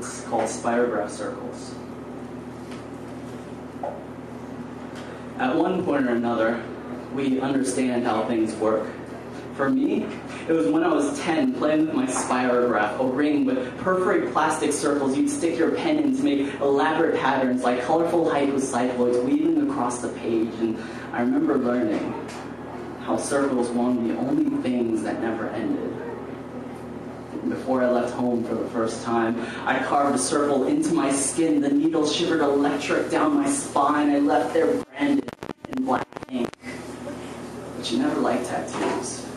It's called spirograph circles. At one point or another, we understand how things work. For me, it was when I was 10, playing with my spirograph, a ring with perforated plastic circles you'd stick your pen in to make elaborate patterns like colorful hypocycloids weaving across the page. And I remember learning how circles were one of the only things that never ended. Before I left home for the first time, I carved a circle into my skin. The needle shivered electric down my spine. I left there branded in black ink. But you never liked tattoos.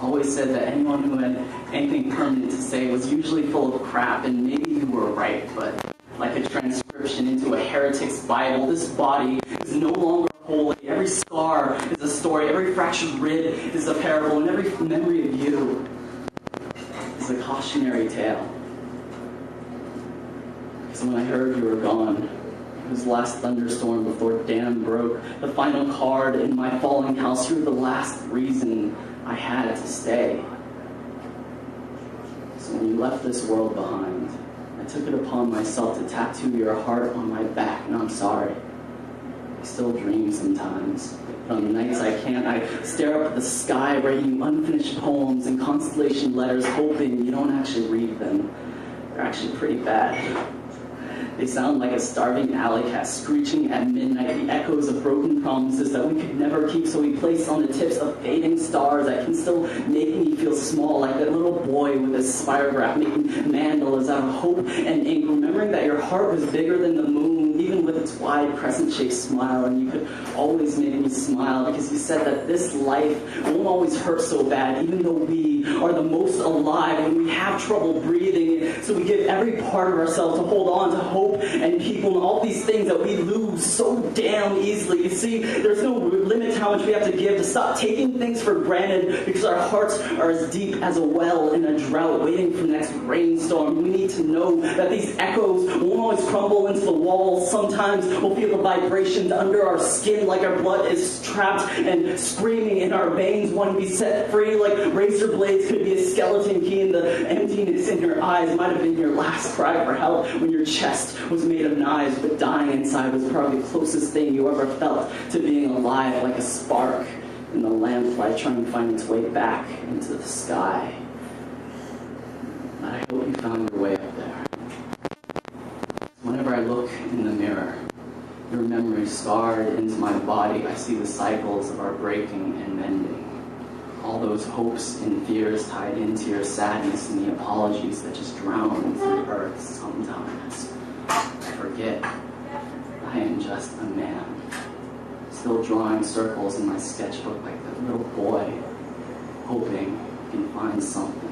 Always said that anyone who had anything permanent to say was usually full of crap, and maybe you were right, but like a transcription into a heretic's Bible, this body is no longer holy. Every scar is a story, every fractured rib is a parable, and every memory of you is a cautionary tale. So when I heard you were gone, it was the last thunderstorm before dam broke, the final card in my falling house, you were the last reason I had to stay. So when you left this world behind, I took it upon myself to tattoo your heart on my back, and I'm sorry. I still dream sometimes. But on the nights I can't, I stare up at the sky, writing unfinished poems and constellation letters, hoping you don't actually read them. They're actually pretty bad. They sound like a starving alley cat screeching at midnight, the echoes of broken promises that we could never keep, so we place on the tips of fading stars that can still make me feel small, like that little boy with his spirograph making mandalas out of hope and ink, remembering that your heart was bigger than the moon, even with its wide crescent-shaped smile, and you could always make me smile because you said that this life won't always hurt so bad, even though we are the most alive when we have trouble breathing, so we give every part of ourselves to hold on to hope and people and all these things that we lose so damn easily. You see, there's no limit to how much we have to give, to stop taking things for granted because our hearts are as deep as a well in a drought waiting for the next rainstorm. We need to know that these echoes won't always crumble into the walls. Sometimes we'll feel the vibrations under our skin like our blood is trapped and screaming in our veins wanting to be set free, like razor blades could be a skeleton key, and the emptiness in your eyes might have been your last cry for help when your chest was made of knives, but dying inside was probably the closest thing you ever felt to being alive, like a spark in the lamplight trying to find its way back into the sky. I hope you found your way up there. Whenever I look in the mirror, your memory scarred into my body, I see the cycles of our breaking and mending. All those hopes and fears tied into your sadness and the apologies that just drown into the earth sometimes. I forget I am just a man, still drawing circles in my sketchbook like that little boy, hoping he can find something.